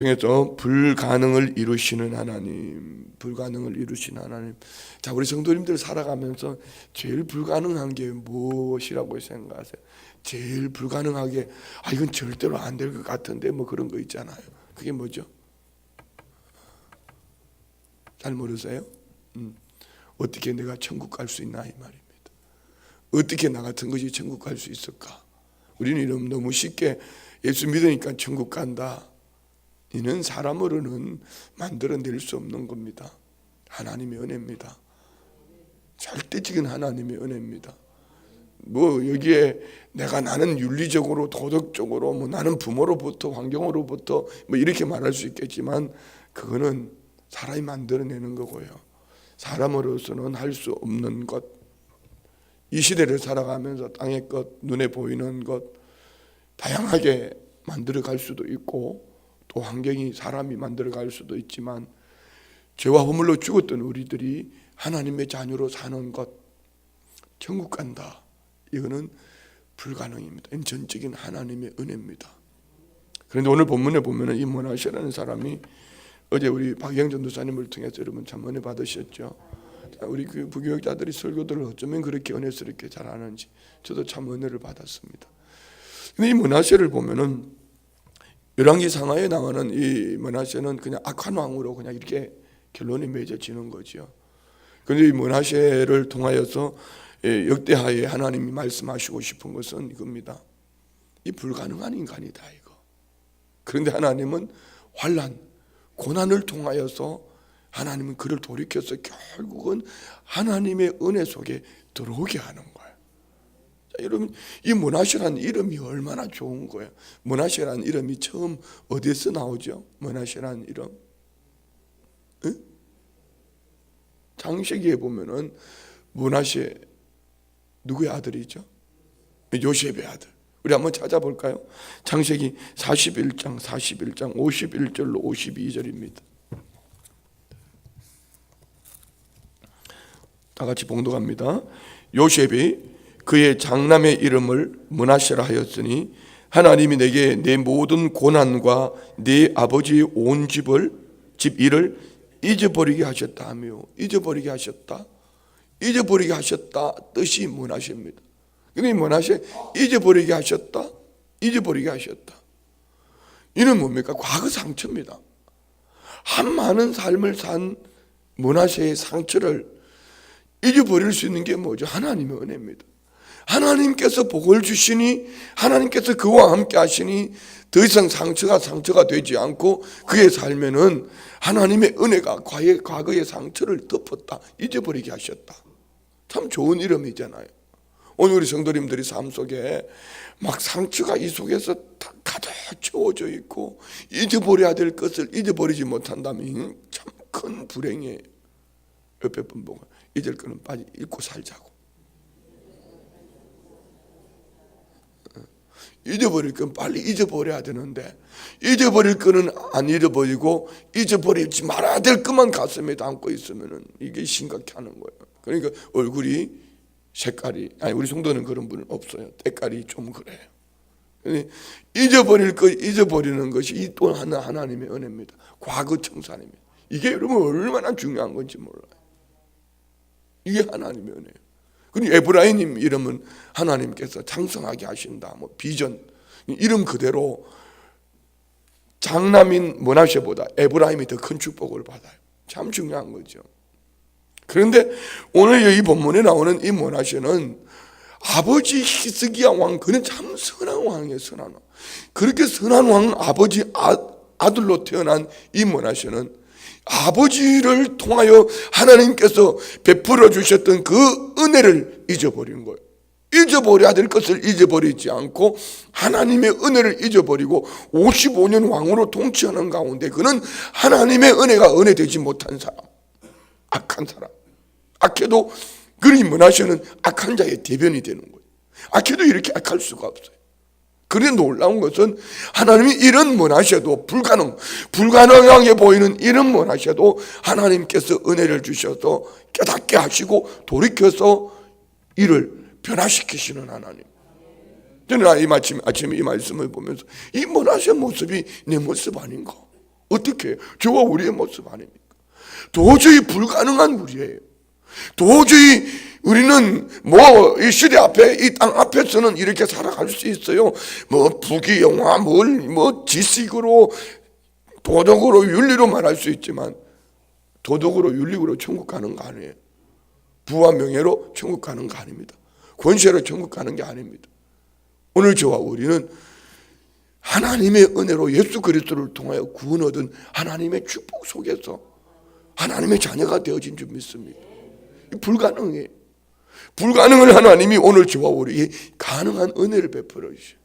통해서 불가능을 이루시는 하나님, 불가능을 이루시는 하나님. 자, 우리 성도님들 살아가면서 제일 불가능한 게 무엇이라고 생각하세요? 제일 불가능하게, 이건 절대로 안 될 것 같은데 뭐 그런 거 있잖아요. 그게 뭐죠? 잘 모르세요? 어떻게 내가 천국 갈 수 있나 이 말입니다. 어떻게 나 같은 것이 천국 갈 수 있을까? 우리는 너무 쉽게 예수 믿으니까 천국 간다. 이는 사람으로는 만들어낼 수 없는 겁니다. 하나님의 은혜입니다. 절대적인 하나님의 은혜입니다. 뭐 여기에 나는 윤리적으로 도덕적으로 뭐 나는 부모로부터 환경으로부터 뭐 이렇게 말할 수 있겠지만 그거는 사람이 만들어내는 거고요. 사람으로서는 할 수 없는 것. 이 시대를 살아가면서 땅의 것, 눈에 보이는 것 다양하게 만들어 갈 수도 있고 또 환경이 사람이 만들어갈 수도 있지만 죄와 허물로 죽었던 우리들이 하나님의 자녀로 사는 것, 천국 간다. 이거는 불가능입니다. 이건 전적인 하나님의 은혜입니다. 그런데 오늘 본문에 보면 이 모나시라는 사람이 어제 우리 박영 전도사님을 통해서 여러분 참 은혜 받으셨죠. 우리 그 부교육자들이 설교들을 어쩌면 그렇게 은혜스럽게 잘하는지 저도 참 은혜를 받았습니다. 근데 이 모나시를 보면은 열왕기 상하에 나오는 이 므낫세는 그냥 악한 왕으로 그냥 이렇게 결론이 맺어지는 거죠. 그런데 이 므낫세를 통하여서 역대하에 하나님이 말씀하시고 싶은 것은 이겁니다. 이 불가능한 인간이다 이거. 그런데 하나님은 환난, 고난을 통하여서 하나님은 그를 돌이켜서 결국은 하나님의 은혜 속에 들어오게 하는 거예요. 여러분, 이 므낫세라는 이름이 얼마나 좋은 거예요. 므낫세라는 이름이 처음 어디에서 나오죠? 므낫세라는 이름, 응? 창세기에 보면은 므낫세 누구의 아들이죠? 요셉의 아들. 우리 한번 찾아볼까요? 창세기 41장 51절로 52절입니다. 다 같이 봉독합니다. 요셉이 그의 장남의 이름을 므낫세라 하였으니 하나님이 내게 내 모든 고난과 네 아버지의 온 집 일을 잊어버리게 하셨다 하며, 잊어버리게 하셨다 뜻이 므낫세입니다. 그러니까 므낫세 잊어버리게 하셨다, 잊어버리게 하셨다. 이는 뭡니까? 과거 상처입니다. 한 많은 삶을 산 므낫세의 상처를 잊어버릴 수 있는 게 뭐죠? 하나님의 은혜입니다. 하나님께서 복을 주시니, 하나님께서 그와 함께 하시니 더 이상 상처가 되지 않고 그의 삶에는 하나님의 은혜가 과거의 상처를 덮었다, 잊어버리게 하셨다. 참 좋은 이름이잖아요. 오늘 우리 성도님들이 삶 속에 막 상처가 이 속에서 다 가득 채워져 있고 잊어버려야 될 것을 잊어버리지 못한다면 참 큰 불행이에요. 옆에 분 보고 잊을 거는 빨리 잊고 살자고. 잊어버릴 건 빨리 잊어버려야 되는데 잊어버릴 거는 안 잊어버리고 잊어버리지 말아야 될 것만 가슴에 담고 있으면 이게 심각해 하는 거예요. 그러니까 얼굴이 색깔이, 우리 성도는 그런 분은 없어요. 때깔이 좀 그래요. 잊어버릴 거 잊어버리는 것이 또 하나님의 은혜입니다. 과거 청산입니다. 이게 여러분 얼마나 중요한 건지 몰라요. 이게 하나님의 은혜예요. 그리고 에브라임 이름은 하나님께서 장성하게 하신다. 뭐 비전 이름 그대로 장남인 므낫세보다 에브라임이 더 큰 축복을 받아요. 참 중요한 거죠. 그런데 오늘 이 본문에 나오는 이 므낫세는 아버지 히스기야 왕, 그는 참 선한 왕이에요. 선한 왕. 그렇게 선한 왕 아버지 아들로 태어난 이 므낫세는 아버지를 통하여 하나님께서 베풀어 주셨던 그 은혜를 잊어버린 거예요. 잊어버려야 될 것을 잊어버리지 않고 하나님의 은혜를 잊어버리고 55년 왕으로 통치하는 가운데 그는 하나님의 은혜가 은혜되지 못한 사람, 악한 사람, 악해도, 그러니 므낫세는 악한 자의 대변이 되는 거예요. 악해도 이렇게 악할 수가 없어요. 그래 놀라운 것은 하나님이 이런 므낫세도 불가능하게 보이는 이런 므낫세도 하나님께서 은혜를 주셔서 깨닫게 하시고 돌이켜서 이를 변화시키시는 하나님. 저는 아침에 이 말씀을 보면서 이 므낫세 모습이 내 모습 아닌가? 어떻게 해요? 저와 우리의 모습 아닙니까? 도저히 불가능한 우리예요. 도저히 우리는 뭐 이 시대 앞에, 이 땅 앞에서는 이렇게 살아갈 수 있어요. 뭐 부귀영화, 뭐 지식으로, 도덕으로, 윤리로 말할 수 있지만 도덕으로, 윤리로 천국 가는 거 아니에요. 부와 명예로 천국 가는 거 아닙니다. 권세로 천국 가는 게 아닙니다. 오늘 저와 우리는 하나님의 은혜로 예수 그리스도를 통하여 구원 얻은 하나님의 축복 속에서 하나님의 자녀가 되어진 줄 믿습니다. 불가능해요. 불가능을 하나님이 오늘 저와 우리에게 가능한 은혜를 베풀어 주셔요.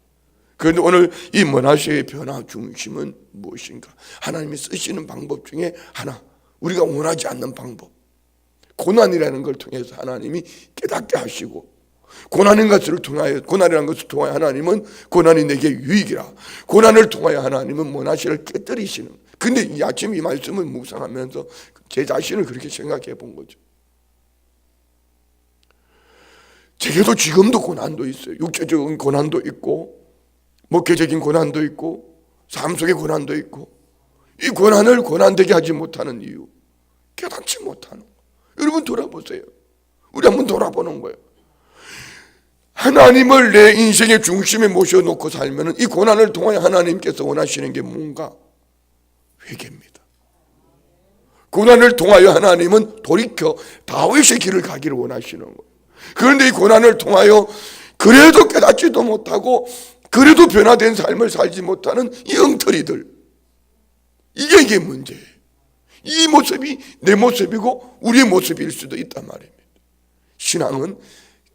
그런데 오늘 이 므낫세의 변화 중심은 무엇인가? 하나님이 쓰시는 방법 중에 하나, 우리가 원하지 않는 방법, 고난이라는 걸 통해서 하나님이 깨닫게 하시고, 고난인 것을 통하여, 고난이라는 것을 통하여 하나님은 고난이 내게 유익이라, 고난을 통하여 하나님은 므낫세를 깨뜨리시는. 근데 이 아침 이 말씀을 묵상하면서 제 자신을 그렇게 생각해 본 거죠. 제게도 지금도 고난도 있어요. 육체적인 고난도 있고, 목회적인 고난도 있고, 삶 속의 고난도 있고, 이 고난을 고난되게 하지 못하는 이유, 깨닫지 못하는 거예요. 여러분 돌아보세요. 우리 한번 돌아보는 거예요. 하나님을 내 인생의 중심에 모셔놓고 살면 이 고난을 통하여 하나님께서 원하시는 게 뭔가? 회개입니다. 고난을 통하여 하나님은 돌이켜 다윗의 길을 가기를 원하시는 거예요. 그런데 이 고난을 통하여 그래도 깨닫지도 못하고 그래도 변화된 삶을 살지 못하는 이 엉터리들, 이게 문제예요. 이 모습이 내 모습이고 우리의 모습일 수도 있단 말입니다. 신앙은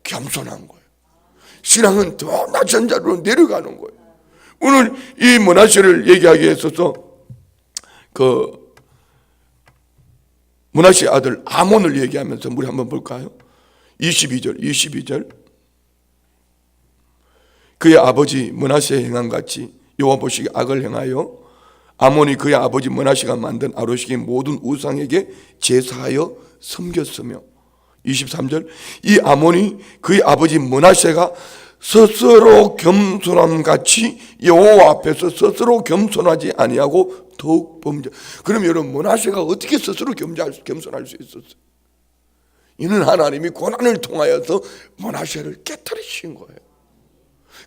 겸손한 거예요. 신앙은 더 낮은 자리로 내려가는 거예요. 오늘 이 므낫세를 얘기하기에 있어서 그 므낫세 아들 아몬을 얘기하면서 우리 한번 볼까요? 22절 그의 아버지 므낫세의 행한 같이 여호와 보시기에 악을 행하여 아몬이 그의 아버지 므낫세가 만든 아로식의 모든 우상에게 제사하여 섬겼으며, 23절 이 아몬이 그의 아버지 므낫세가 스스로 겸손함 같이 여호와 앞에서 스스로 겸손하지 아니하고 더욱 범죄. 그럼 여러분, 므낫세가 어떻게 스스로 겸손할 수 있었어요? 이는 하나님이 고난을 통하여서 므낫세를 깨뜨리신 거예요.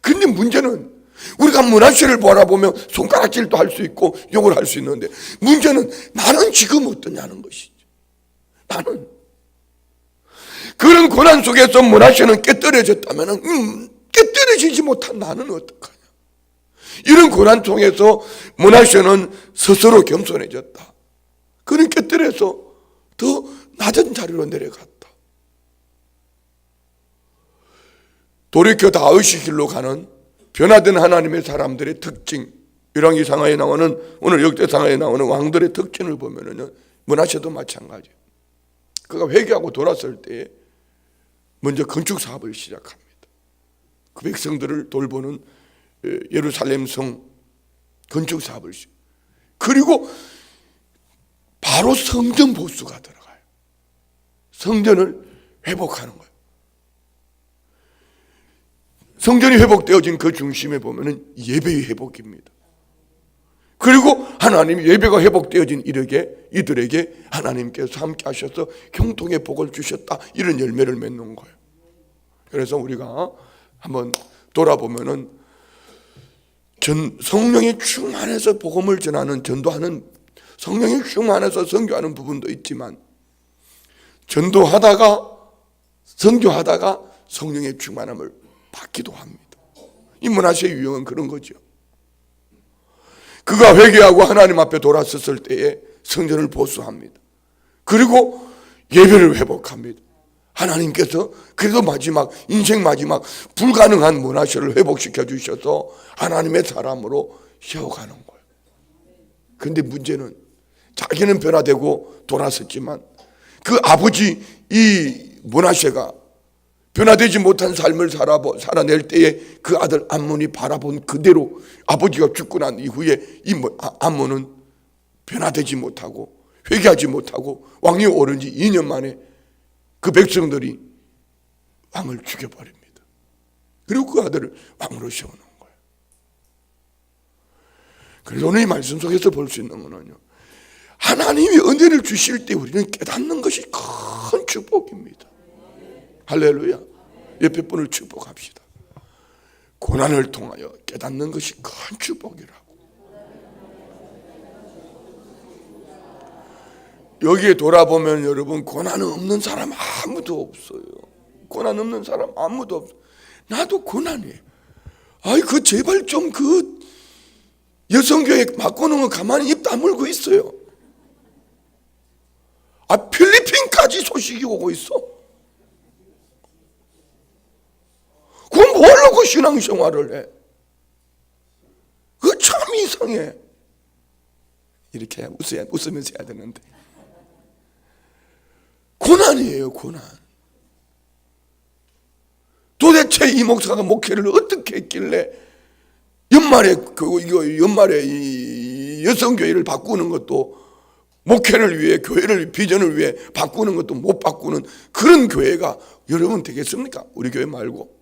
근데 문제는 우리가 므낫세를 바라보면 손가락질도 할 수 있고 욕을 할 수 있는데, 문제는 나는 지금 어떠냐는 것이죠. 나는 그런 고난 속에서 므낫세는 깨뜨려졌다면 깨뜨려지지 못한 나는 어떡하냐. 이런 고난 통해서 므낫세는 스스로 겸손해졌다. 그는 깨뜨려서 더 낮은 자리로 내려갔다. 돌이켜 다윗의 길로 가는 변화된 하나님의 사람들의 특징, 열왕기상하에 나오는, 오늘 역대상하에 나오는 왕들의 특징을 보면은요, 므낫세도 마찬가지예요. 그가 회개하고 돌아설 때에 먼저 건축 사업을 시작합니다. 그 백성들을 돌보는 예루살렘 성 건축 사업을 시작. 그리고 바로 성전 보수가 들어가요. 성전을 회복하는 거예요. 성전이 회복되어진 그 중심에 보면은 예배의 회복입니다. 그리고 하나님이 예배가 회복되어진 이들에게 하나님께서 함께 하셔서 형통의 복을 주셨다, 이런 열매를 맺는 거예요. 그래서 우리가 한번 돌아보면은 성령의 충만해서 복음을 전하는, 전도하는, 성령의 충만해서 선교하는 부분도 있지만, 전도하다가 선교하다가 성령의 충만함을 받기도 합니다. 이 므낫세의 유형은 그런 거죠. 그가 회개하고 하나님 앞에 돌아섰을 때에 성전을 보수합니다. 그리고 예배를 회복합니다. 하나님께서 그래도 인생 마지막 불가능한 므낫세를 회복시켜 주셔서 하나님의 사람으로 세워가는 거예요. 그런데 문제는 자기는 변화되고 돌아섰지만 그 아버지 이 므낫세가 변화되지 못한 삶을 살아낼 때에 그 아들 암몬이 바라본 그대로 아버지가 죽고 난 이후에 이 암몬은 변화되지 못하고 회개하지 못하고 왕위에 오른 지 2년 만에 그 백성들이 왕을 죽여버립니다. 그리고 그 아들을 왕으로 세우는 거예요. 그래서 오늘 이 말씀 속에서 볼 수 있는 거는요, 하나님이 은혜를 주실 때 우리는 깨닫는 것이 큰 축복입니다. 할렐루야. 옆에 분을 축복합시다. 고난을 통하여 깨닫는 것이 큰 축복이라고. 여기에 돌아보면 여러분, 고난 없는 사람 아무도 없어요. 고난 없는 사람 아무도 없어요. 나도 고난이에요. 아이, 제발 좀 여성교회 바꾸는 거 가만히 입 다물고 있어요. 필리핀까지 소식이 오고 있어. 그건 뭘로 신앙생활을 해? 그거 참 이상해. 이렇게 웃으면서 해야 되는데. 고난이에요, 고난. 도대체 이 목사가 목회를 어떻게 했길래 연말에 이 여성교회를 바꾸는 것도, 목회를 위해, 교회를, 비전을 위해 바꾸는 것도 못 바꾸는 그런 교회가 여러분 되겠습니까? 우리 교회 말고.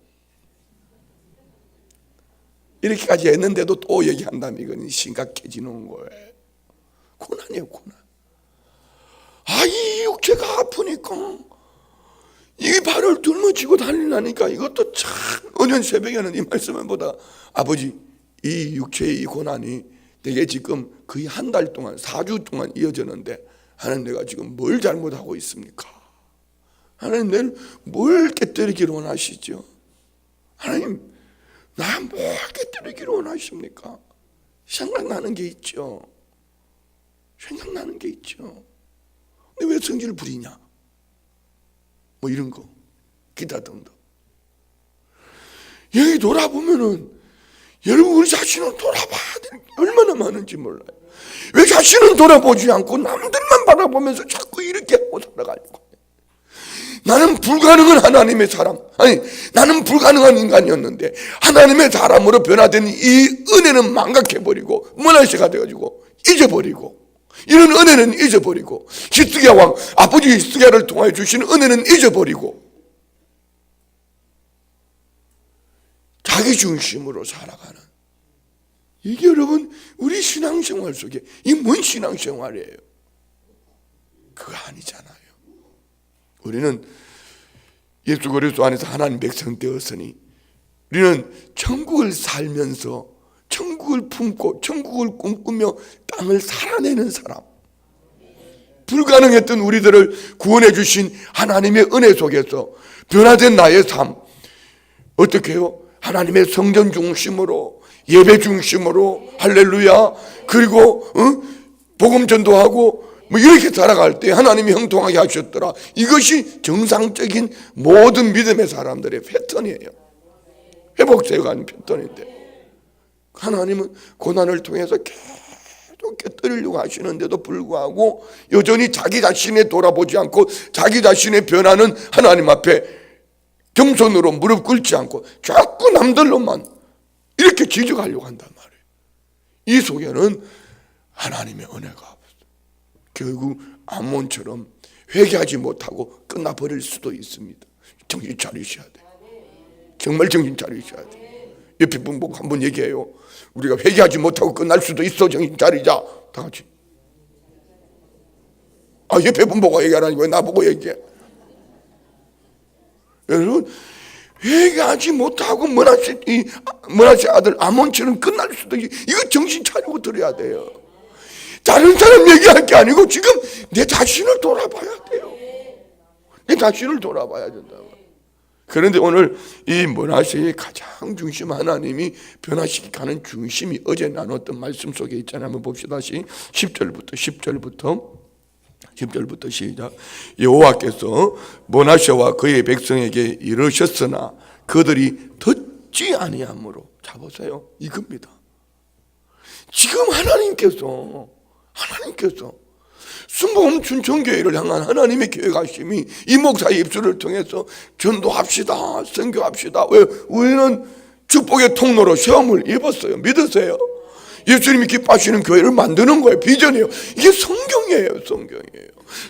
이렇게까지 했는데도 또 얘기한다면 이건 심각해지는 거예요. 고난이에요, 고난. 이 육체가 아프니까 이 발을 둘러쥐고 달리려니까 이것도 참, 오늘 새벽에는 이 말씀을 보다, 아버지, 이 육체의 이 고난이 내게 지금 거의 한 달 동안, 4주 동안 이어졌는데, 하나님, 내가 지금 뭘 잘못하고 있습니까? 하나님, 내를 뭘 깨뜨리기를 원하시죠? 하나님, 나 뭘 깨뜨리기를 원하십니까? 생각나는 게 있죠. 생각나는 게 있죠. 근데 왜 성질을 부리냐? 뭐 이런 거, 기타 등등. 여기 돌아보면은, 여러분, 우리 자신을 돌아봐야 되는 게 얼마나 많은지 몰라요. 왜 자신을 돌아보지 않고 남들만 바라보면서 자꾸 이렇게 하고 살아가니까. 나는 불가능한 하나님의 사람, 나는 불가능한 인간이었는데 하나님의 사람으로 변화된 이 은혜는 망각해버리고 문화시가 돼가지고 잊어버리고, 이런 은혜는 잊어버리고, 히스기야 왕, 아버지 히스기야를 통하여 주신 은혜는 잊어버리고 자기 중심으로 살아가는, 이게 여러분 우리 신앙생활 속에 이 뭔 신앙생활이에요? 그거 아니잖아요. 우리는 예수 그리스도 안에서 하나님 백성 되었으니 우리는 천국을 살면서 천국을 품고 천국을 꿈꾸며 땅을 살아내는 사람, 불가능했던 우리들을 구원해 주신 하나님의 은혜 속에서 변화된 나의 삶, 어떻게 해요? 하나님의 성전 중심으로, 예배 중심으로, 할렐루야, 그리고 복음 전도하고 뭐 이렇게 살아갈 때 하나님이 형통하게 하셨더라. 이것이 정상적인 모든 믿음의 사람들의 패턴이에요. 회복되어가는 패턴인데, 하나님은 고난을 통해서 계속 깨뜨리려고 하시는데도 불구하고 여전히 자기 자신에 돌아보지 않고 자기 자신의 변화는 하나님 앞에 겸손으로 무릎 꿇지 않고 자꾸 남들로만 이렇게 지적하려고 한단 말이에요. 이 속에는 하나님의 은혜가 없어요. 결국 암몬처럼 회개하지 못하고 끝나버릴 수도 있습니다. 정신 차리셔야 돼요. 정말 정신 차리셔야 돼요. 옆에 분 보고 한번 얘기해요. 우리가 회개하지 못하고 끝날 수도 있어. 정신 차리자. 다 같이. 옆에 분 보고 얘기하라니 왜 나보고 얘기해? 여러분, 회개하지 못하고 문하세 아들 암몬처럼 끝날 수도 있어. 이거 정신 차리고 들어야 돼요. 다른 사람 얘기할 게 아니고 지금 내 자신을 돌아봐야 돼요. 내 자신을 돌아봐야 된다. 그런데 오늘 이 문하세의 가장 중심, 하나님이 변화시키는 중심이 어제 나눴던 말씀 속에 있잖아요. 한번 봅시다. 10절부터 시작. 여호와께서 문하세와 그의 백성에게 이르셨으나 그들이 듣지 아니하므로. 자 보세요. 이겁니다. 지금 하나님께서 순복음 춘천교회를 향한 하나님의 계획하심이 이 목사의 입술을 통해서 전도합시다, 선교합시다. 왜? 우리는 축복의 통로로 시험을 입었어요. 믿으세요? 예수님이 기뻐하시는 교회를 만드는 거예요. 비전이에요. 이게 성경이에요.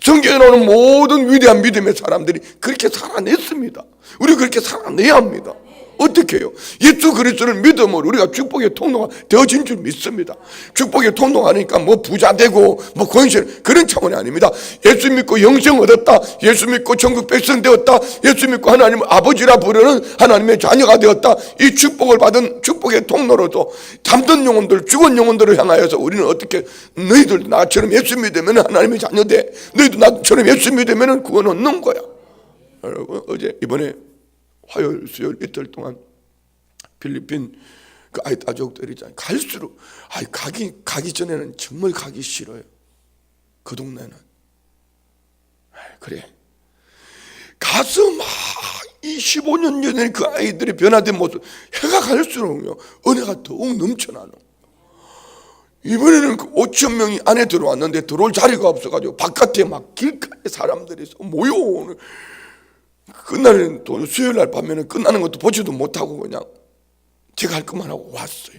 성경에 나오는 모든 위대한 믿음의 사람들이 그렇게 살아냈습니다. 우리 그렇게 살아내야 합니다. 어떻게 해요? 예수 그리스도를 믿음으로 우리가 축복의 통로가 되어진 줄 믿습니다. 축복의 통로가 아니니까 뭐 부자 되고 뭐 권실 그런 차원이 아닙니다. 예수 믿고 영생 얻었다, 예수 믿고 천국 백성 되었다, 예수 믿고 하나님을 아버지라 부르는 하나님의 자녀가 되었다. 이 축복을 받은 축복의 통로로도 잠든 영혼들, 죽은 영혼들을 향하여서 우리는 어떻게, 너희들 나처럼 예수 믿으면 하나님의 자녀 돼, 너희도 나처럼 예수 믿으면 구원 얻는 거야. 여러분, 어제 이번에 화요일 수요일 이틀 동안 필리핀 그 아이따족들이 있잖아요. 갈수록 가기 전에는 정말 가기 싫어요. 그 동네는. 그래, 가서 막 이 15년 전에 그 아이들이 변화된 모습, 해가 갈수록요 은혜가 더욱 넘쳐나는. 이번에는 그 5천 명이 안에 들어왔는데 들어올 자리가 없어가지고 바깥에 막 길가에 사람들이 모여오는. 그날은 또 수요일 날 밤에는 끝나는 것도 보지도 못하고 그냥 제가 할 것만 하고 왔어요.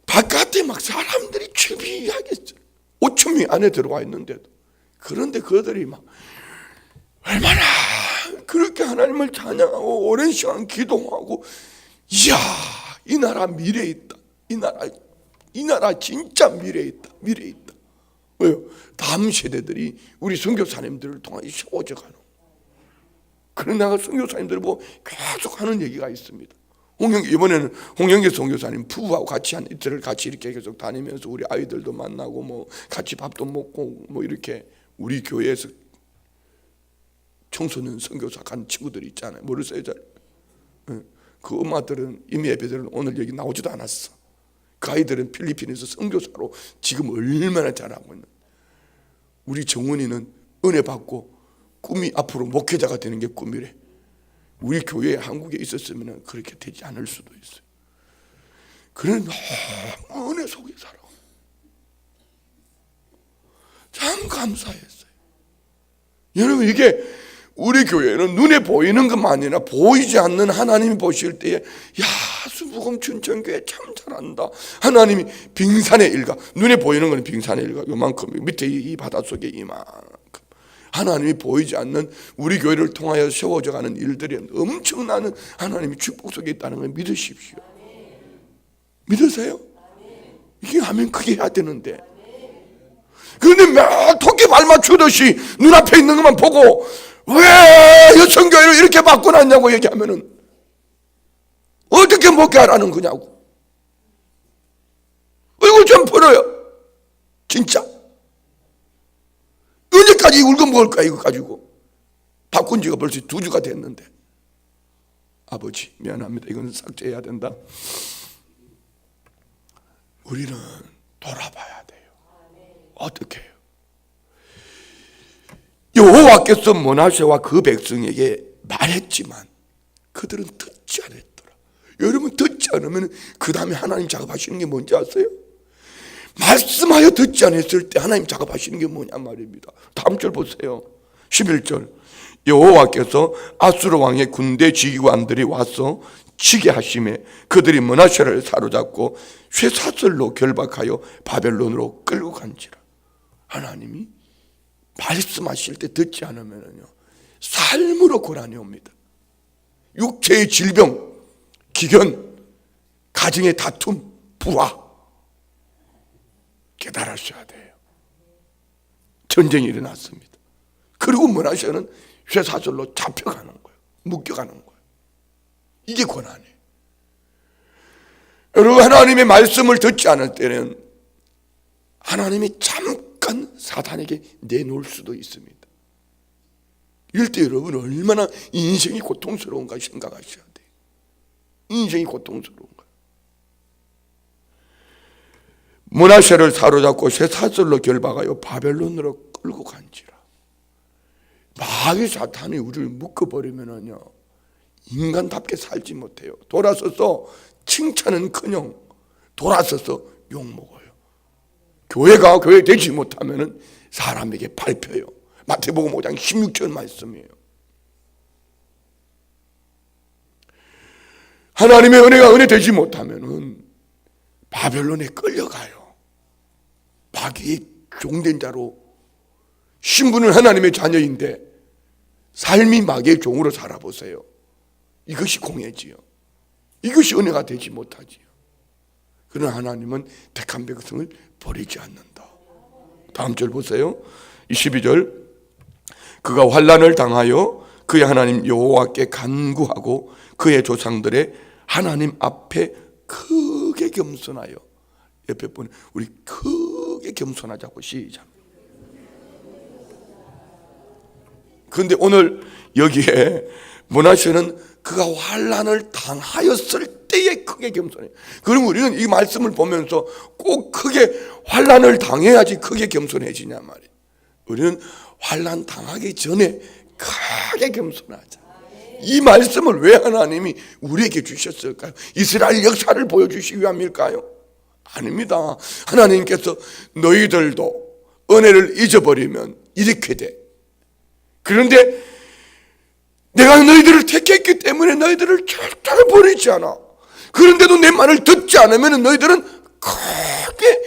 바깥에 막 사람들이 취비하게 5천 명이 안에 들어와 있는데도, 그런데 그들이 막 얼마나 그렇게 하나님을 찬양하고 오랜 시간 기도하고, 이야, 이 나라 미래 있다, 이 나라 진짜 미래 있다. 왜요? 다음 세대들이 우리 선교사님들을 통해 세워져 가는. 그런 내가 선교사님들 보고 계속 하는 얘기가 있습니다. 이번에는 홍영기 선교사님 부부하고 같이 한 이틀을 같이 이렇게 계속 다니면서 우리 아이들도 만나고 뭐 같이 밥도 먹고 뭐 이렇게, 우리 교회에서 청소년 선교사 간 친구들이 있잖아요. 모르세요? 그 엄마들은, 이미 예배들은 오늘 여기 나오지도 않았어. 그 아이들은 필리핀에서 선교사로 지금 얼마나 잘하고 있는. 우리 정훈이는 은혜 받고 꿈이 앞으로 목회자가 되는 게 꿈이래. 우리 교회에 한국에 있었으면 그렇게 되지 않을 수도 있어요. 그런 너무 은혜 속에 살아. 참 감사했어요. 여러분, 이게 우리 교회는 눈에 보이는 것만 아니라 보이지 않는 하나님이 보실 때에, 야, 수부금 춘천교회 참 잘한다. 하나님이 빙산의 일가, 눈에 보이는 건 빙산의 일가 요만큼, 밑에 이 바닷속에 이만큼 하나님이 보이지 않는 우리 교회를 통하여 세워져 가는 일들이 엄청나는 하나님의 축복 속에 있다는 걸 믿으십시오. 믿으세요? 이게 하면 크게 해야 되는데, 그런데 막 토끼 발 맞추듯이 눈앞에 있는 것만 보고 왜 여성교회를 이렇게 바꿔놨냐고 얘기하면은 어떻게 목회하라는 거냐고. 이걸 좀 풀어요. 진짜 언제까지 울고 먹을까 이거 가지고. 바꾼 지가 벌써 2주가 됐는데. 아버지 미안합니다. 이건 삭제해야 된다. 우리는 돌아봐야 돼요. 어떻게 해요? 여호와께서 므낫세와 그 백성에게 말했지만 그들은 듣지 않았더라. 여러분, 듣지 않으면 그 다음에 하나님 작업하시는 게 뭔지 아세요? 말씀하여 듣지 않았을 때 하나님 작업하시는 게 뭐냐 말입니다. 다음 절 보세요. 11절. 여호와께서 아수르 왕의 군대 지휘관들이 와서 치게 하심에 그들이 므낫세를 사로잡고 쇠사슬로 결박하여 바벨론으로 끌고 간지라. 하나님이 말씀하실 때 듣지 않으면요, 삶으로 고난이 옵니다. 육체의 질병, 기견, 가정의 다툼, 부하, 깨달으셔야 돼요. 전쟁이 일어났습니다. 그리고 므낫세는 쇠사슬로 잡혀가는 거예요. 묶여가는 거예요. 이게 고난이에요. 여러분, 하나님의 말씀을 듣지 않을 때는 하나님이 잠깐 사탄에게 내놓을 수도 있습니다. 이럴 때 여러분 얼마나 인생이 고통스러운가 생각하셔야 돼요. 인생이 고통스러운 거예요. 므낫세를 사로잡고 쇠사슬로 결박하여 바벨론으로 끌고 간지라. 마귀 사탄이 우리를 묶어버리면은요, 인간답게 살지 못해요. 돌아서서 칭찬은커녕 돌아서서 욕먹어요. 교회가 교회 되지 못하면은 사람에게 밟혀요. 마태복음 5장 16절 말씀이에요. 하나님의 은혜가 은혜 되지 못하면은 바벨론에 끌려가요. 마귀의 종된 자로. 신분은 하나님의 자녀인데 삶이 마귀의 종으로 살아보세요. 이것이 공예지요. 이것이 은혜가 되지 못하지요. 그러나 하나님은 택한 백성을 버리지 않는다. 다음 절 보세요. 22절. 그가 환난을 당하여 그의 하나님 여호와께 간구하고 그의 조상들의 하나님 앞에 크게 겸손하여. 옆에 분 우리 크게 겸손하자고 시작. 그런데 오늘 여기에 므낫세는 그가 환난을 당하였을 때에 크게 겸손해요. 그럼 우리는 이 말씀을 보면서 꼭 크게 환난을 당해야지 크게 겸손해지냐 말이에요. 우리는 환난 당하기 전에 크게 겸손하자. 이 말씀을 왜 하나님이 우리에게 주셨을까요? 이스라엘 역사를 보여주시기 위함일까요? 아닙니다. 하나님께서 너희들도 은혜를 잊어버리면 이렇게 돼. 그런데 내가 너희들을 택했기 때문에 너희들을 절대로 버리지 않아. 그런데도 내 말을 듣지 않으면 너희들은 크게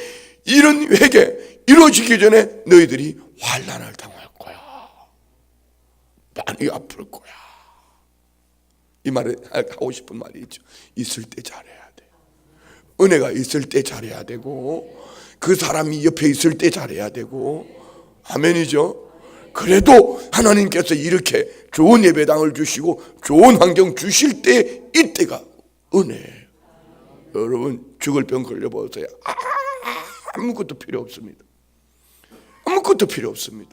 이런 회개 이루어지기 전에 너희들이 환난을 당할 거야. 많이 아플 거야. 이 말을 하고 싶은 말이 있죠. 있을 때 잘해야 돼. 은혜가 있을 때 잘해야 되고 그 사람이 옆에 있을 때 잘해야 되고 아멘이죠. 그래도 하나님께서 이렇게 좋은 예배당을 주시고 좋은 환경 주실 때 이때가 은혜예요. 여러분 죽을 병 걸려보세요. 아무것도 필요 없습니다. 아무것도 필요 없습니다.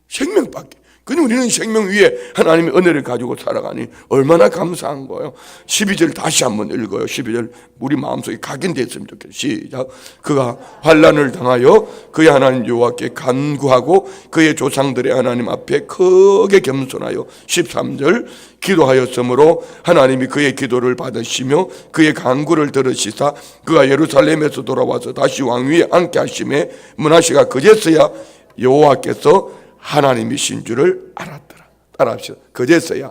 생명밖에. 근데 우리는 생명 위에 하나님의 은혜를 가지고 살아가니 얼마나 감사한 거예요. 12절 다시 한번 읽어요. 12절 우리 마음속에 각인됐으면 좋겠어요. 시작. 그가 환난을 당하여 그의 하나님 여호와께 간구하고 그의 조상들의 하나님 앞에 크게 겸손하여 13절 기도하였으므로 하나님이 그의 기도를 받으시며 그의 간구를 들으시사 그가 예루살렘에서 돌아와서 다시 왕위에 앉게 하심에 므낫세가 그제서야 여호와께서 하나님이신 줄을 알았더라. 따라합시다. 그제서야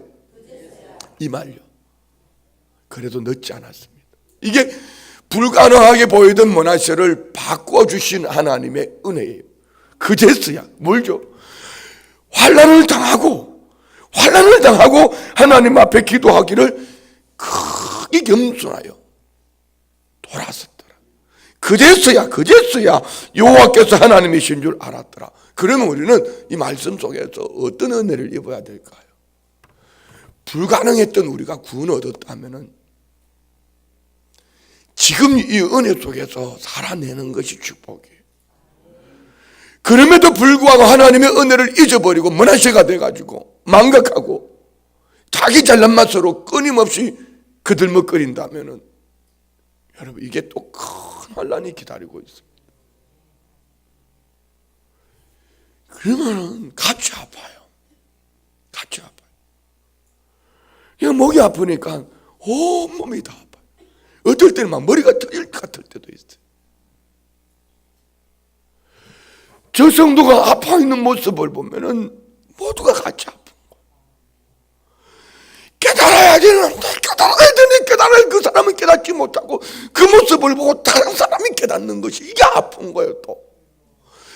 이 말요. 그래도 늦지 않았습니다. 이게 불가능하게 보이던 므낫세를 바꿔주신 하나님의 은혜예요. 그제서야 뭘죠? 환난을 당하고 하나님 앞에 기도하기를 크게 겸손하여 돌아섰더라. 그제서야 여호와께서 하나님이신 줄 알았더라. 그러면 우리는 이 말씀 속에서 어떤 은혜를 입어야 될까요? 불가능했던 우리가 구원 얻었다면 지금 이 은혜 속에서 살아내는 것이 축복이에요. 그럼에도 불구하고 하나님의 은혜를 잊어버리고 므낫세가 돼가지고 망각하고 자기 잘난 맛으로 끊임없이 그들먹거린다면 여러분 이게 또 큰 환난이 기다리고 있습니다. 그러면은 같이 아파요. 그냥 목이 아프니까 온몸이 다 아파요. 어떨 때는 막 머리가 터질 것 같을 때도 있어요. 저 성도가 아파 있는 모습을 보면은 모두가 같이 아픈 거예요. 깨달아야 되는데 깨달아야 그 사람은 깨닫지 못하고 그 모습을 보고 다른 사람이 깨닫는 것이 이게 아픈 거예요. 또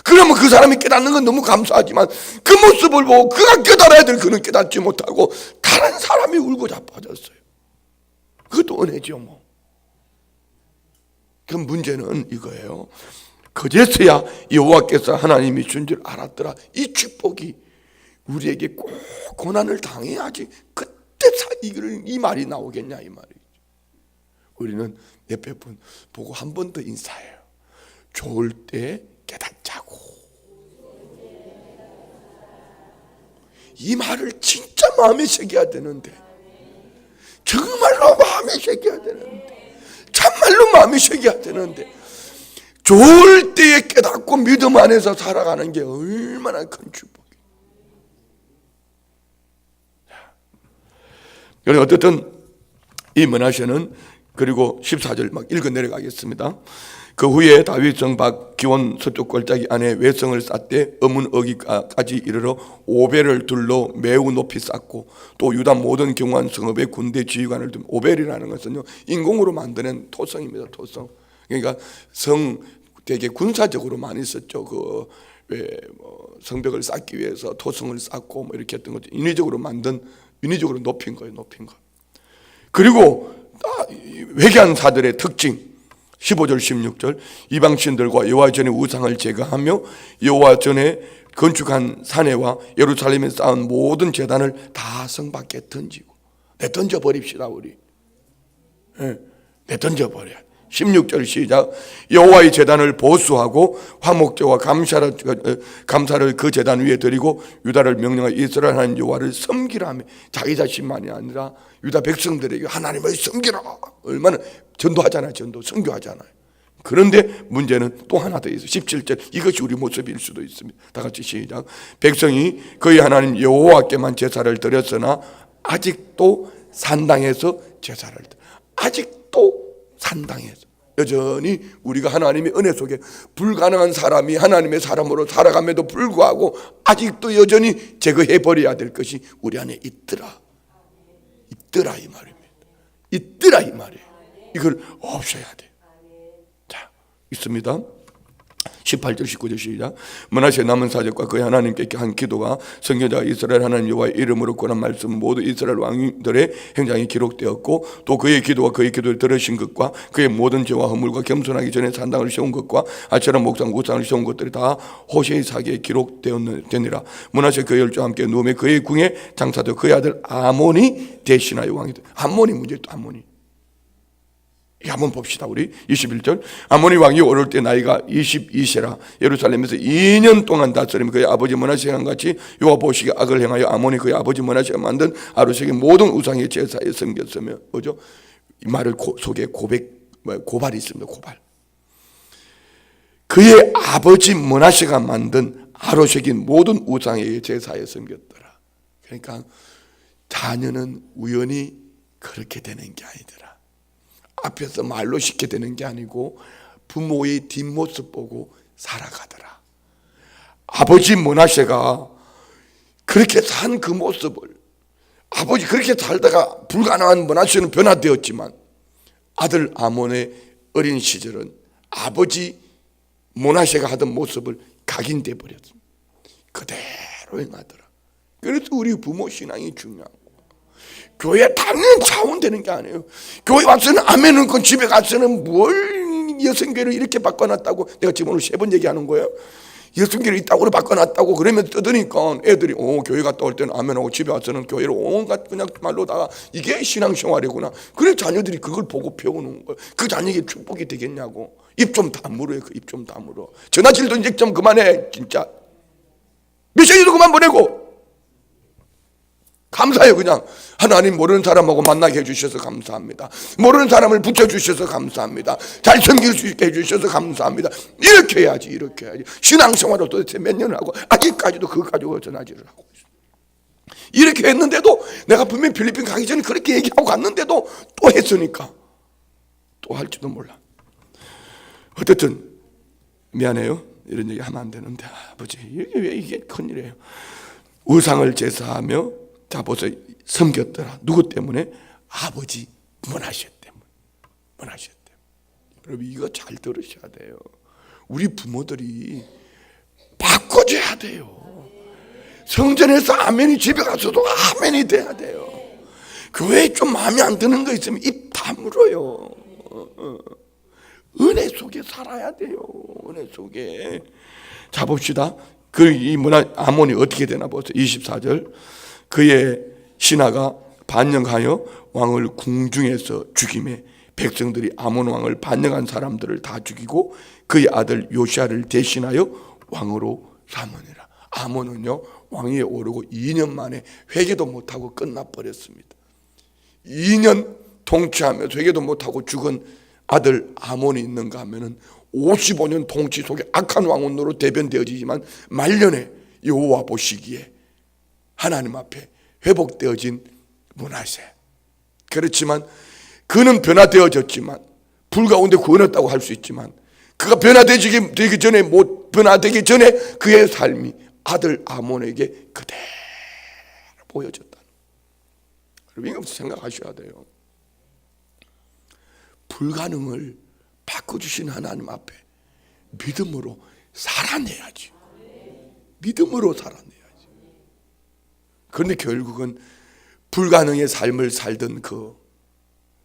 그러면 그 사람이 깨닫는 건 너무 감사하지만 그 모습을 보고 그가 깨달아야 될 그는 깨닫지 못하고 다른 사람이 울고 자빠졌어요. 그것도 은혜죠 뭐. 그 문제는 이거예요. 그제서야 여호와께서 하나님이 준 줄 알았더라. 이 축복이 우리에게 꼭 고난을 당해야지 그때 이 말이 나오겠냐 이 말이죠. 우리는 옆에 분 보고 한 번 더 인사해요. 좋을 때 깨닫자고. 이 말을 진짜 마음에 새겨야 되는데 정말로 마음에 새겨야 되는데 참말로 마음에 새겨야 되는데 좋을 때에 깨닫고 믿음 안에서 살아가는 게 얼마나 큰 축복이에요. 어쨌든 이 므낫세는 그리고 14절 막 읽어 내려가겠습니다. 그 후에 다윗 성 밖 기온 서쪽 골짜기 안에 외성을 쌓되 어문 어기까지 이르러 오벨을 둘러 매우 높이 쌓고 또 유다 모든 경관 성읍의 군대 지휘관을 둔 오벨이라는 것은요 인공으로 만드는 토성입니다. 토성. 그러니까 성 되게 군사적으로 많이 썼죠. 그 왜 뭐 성벽을 쌓기 위해서 토성을 쌓고 뭐 이렇게 했던 거죠. 인위적으로 높인 거예요. 높인 거. 그리고 회개한 자들의 특징 15절 16절 이방신들과 여호와 전에 우상을 제거하며 여호와 전에 건축한 산에와 예루살렘에 쌓은 모든 제단을 다 성 밖에 던지고 내던져 버립시다. 우리 내던져 버려. 16절 시작. 여호와의 제단을 보수하고 화목제와 감사를 그 제단 위에 드리고 유다를 명령하여 이스라엘 하나님 여호와를 섬기라 하며 자기 자신만이 아니라 유다 백성들에게 하나님을 섬기라. 얼마나 전도하잖아요. 선교하잖아요. 그런데 문제는 또 하나 더 있어요. 17절 이것이 우리 모습일 수도 있습니다. 다 같이 시작. 백성이 그의 하나님 여호와께만 제사를 드렸으나 아직도 산당에서 제사를 드려. 아직도 산당에서 여전히 우리가 하나님의 은혜 속에 불가능한 사람이 하나님의 사람으로 살아감에도 불구하고 아직도 여전히 제거해버려야 될 것이 우리 안에 있더라 이 말입니다. 있더라 이 말이에요. 이걸 없애야 돼요. 자, 있습니다. 18절 19절 시작. 므낫세 남은 사적과 그의 하나님께 한 기도가 선지자 이스라엘 하나님 여호와의 이름으로 권한 말씀 모두 이스라엘 왕들의 행장이 기록되었고 또 그의 기도와 그의 기도를 들으신 것과 그의 모든 죄와 허물과 겸손하기 전에 산당을 세운 것과 아처럼 목상 우상을 세운 것들이 다 호세의 사기에 기록되니라. 므낫세 그의 열조와 함께 누우며 그의 궁에 장사되어 그의 아들 아몬이 대신하여 왕이 되어. 아몬이 문제 또 아몬이. 한번 봅시다. 우리 21절 아모니 왕이 오를 때 나이가 22세라 예루살렘에서 2년 동안 다스리며 그의 아버지 므낫세와 같이 여호와 보시기에 악을 행하여 아모니 그의 아버지 므낫세가 만든 아로색의 모든 우상의 제사에 섬겼으며 뭐죠? 이 말을 속에 고발이 있습니다. 고발. 그의 아버지 므낫세가 만든 아로색인 모든 우상의 제사에 섬겼더라. 그러니까 자녀는 우연히 그렇게 되는 게 아니더라. 앞에서 말로 쉽게 되는 게 아니고 부모의 뒷모습 보고 살아가더라. 아버지 므낫세가 그렇게 산 그 모습을 아버지 그렇게 살다가 불가능한 므낫세는 변화되었지만 아들 아몬의 어린 시절은 아버지 므낫세가 하던 모습을 각인돼 버렸습니다. 그대로 행하더라. 그래서 우리 부모 신앙이 중요한 거예요. 교회 다니는 자원되는 게 아니에요. 교회 와서는 아멘은 건 집에 가서는 뭘 여성교회를 이렇게 바꿔놨다고 내가 지금 오늘 3번 얘기하는 거예요. 여성교회를 이따구로 바꿔놨다고 그러면 떠드니까 애들이 교회 갔다 올 때는 아멘하고 집에 와서는 교회를 온갖 그냥 말로다가 이게 신앙생활이구나. 그래 자녀들이 그걸 보고 배우는 거예요. 그 자녀에게 축복이 되겠냐고. 입 좀 다물어요. 그 입 좀 다물어. 전화질도 이제 좀 그만해. 진짜 메시지도 그만 보내고 감사해요. 그냥 하나님 모르는 사람하고 만나게 해주셔서 감사합니다. 모르는 사람을 붙여주셔서 감사합니다. 잘 섬길 수 있게 해주셔서 감사합니다. 이렇게 해야지. 이렇게 해야지. 신앙생활을 도대체 몇 년을 하고 아직까지도 그거 가지고 전화질을 하고 있어요. 이렇게 했는데도 내가 분명히 필리핀 가기 전에 그렇게 얘기하고 갔는데도 또 했으니까 또 할지도 몰라. 어쨌든 미안해요. 이런 얘기 하면 안 되는데 아버지 이게 큰일이에요. 우상을 제사하며 자 보세요. 섬겼더라. 누구 때문에? 아버지 므낫세 때문에. 므낫세 때문에. 여러분 이거 잘 들으셔야 돼요. 우리 부모들이 바꿔줘야 돼요. 성전에서 아멘이 집에 가서도 아멘이 돼야 돼요. 교회에 좀 마음에 안 드는 거 있으면 입 다물어요. 은혜 속에 살아야 돼요. 은혜 속에. 자 봅시다. 이 아몬이 어떻게 되나 보세요. 24절 그의 신하가 반역하여 왕을 궁중에서 죽이매 백성들이 아몬 왕을 반역한 사람들을 다 죽이고 그의 아들 요시아를 대신하여 왕으로 삼으니라. 아몬은요 왕위에 오르고 2년 만에 회개도 못하고 끝나버렸습니다. 2년 통치하며 회개도 못하고 죽은 아들 아몬이 있는가 하면은 55년 통치 속에 악한 왕으로 대변되어지지만 말년에 여호와 보시기에 하나님 앞에 회복되어진 므낫세. 그렇지만 그는 변화되어졌지만 불 가운데 구원했다고 할 수 있지만 그가 변화되기 전에 못 변화되기 전에 그의 삶이 아들 아몬에게 그대로 보여졌다. 여러분 이거 생각하셔야 돼요. 불가능을 바꿔주신 하나님 앞에 믿음으로 살아내야지. 믿음으로 살아내야지. 그런데 결국은 불가능의 삶을 살던 그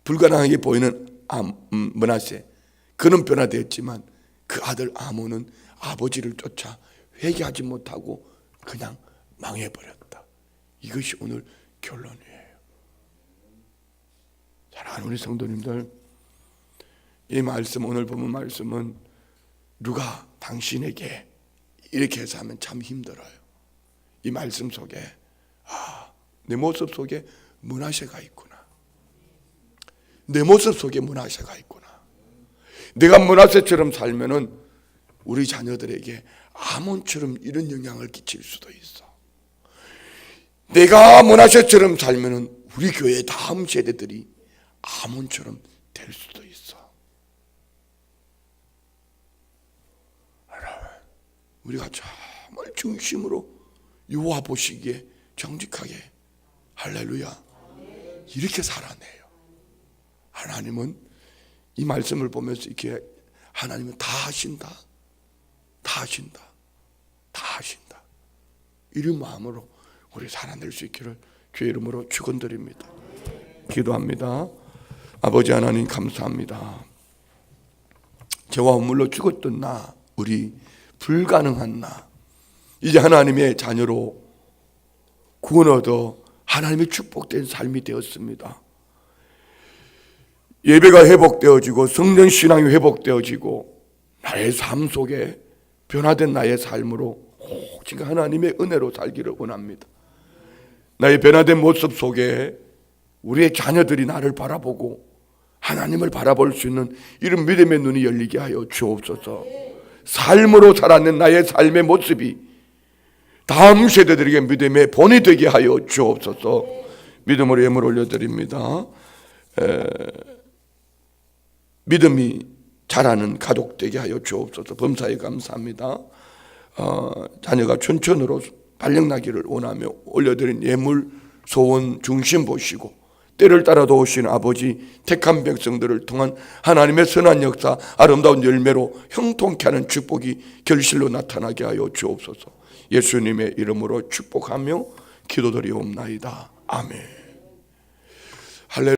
불가능하게 보이는 므낫세, 그는 변화되었지만 그 아들 아몬은 아버지를 쫓아 회개하지 못하고 그냥 망해버렸다. 이것이 오늘 결론이에요. 사랑하는 우리 성도님들, 이 말씀, 오늘 보면 말씀은 누가 당신에게 이렇게 해서 하면 참 힘들어요. 이 말씀 속에 내 모습 속에 므낫세가 있구나. 내 모습 속에 므낫세가 있구나. 내가 므낫세처럼 살면은 우리 자녀들에게 아몬처럼 이런 영향을 끼칠 수도 있어. 내가 므낫세처럼 살면은 우리 교회 다음 세대들이 아몬처럼 될 수도 있어. 우리가 정말 중심으로 여호와 보시기에 정직하게, 할렐루야, 이렇게 살아내요. 하나님은 이 말씀을 보면서 이렇게, 하나님은 다 하신다, 다 하신다, 다 하신다, 이런 마음으로 우리 살아낼 수 있기를 주의 이름으로 축원드립니다. 기도합니다. 아버지 하나님, 감사합니다. 죄와 허물로 죽었던 나, 우리 불가능한 나, 이제 하나님의 자녀로 구원 얻어 하나님의 축복된 삶이 되었습니다. 예배가 회복되어지고 성령 신앙이 회복되어지고 나의 삶 속에 변화된 나의 삶으로 오직 하나님의 은혜로 살기를 원합니다. 나의 변화된 모습 속에 우리의 자녀들이 나를 바라보고 하나님을 바라볼 수 있는 이런 믿음의 눈이 열리게 하여 주옵소서. 삶으로 살아낸 나의 삶의 모습이 다음 세대들에게 믿음의 본이 되게 하여 주옵소서. 믿음으로 예물 올려드립니다. 믿음이 자라는 가족 되게 하여 주옵소서. 범사에 감사합니다. 자녀가 춘천으로 발령나기를 원하며 올려드린 예물 소원 중심 보시고 때를 따라 도우시는 아버지, 택한 백성들을 통한 하나님의 선한 역사, 아름다운 열매로 형통케 하는 축복이 결실로 나타나게 하여 주옵소서. 예수님의 이름으로 축복하며 기도드리옵나이다. 아멘.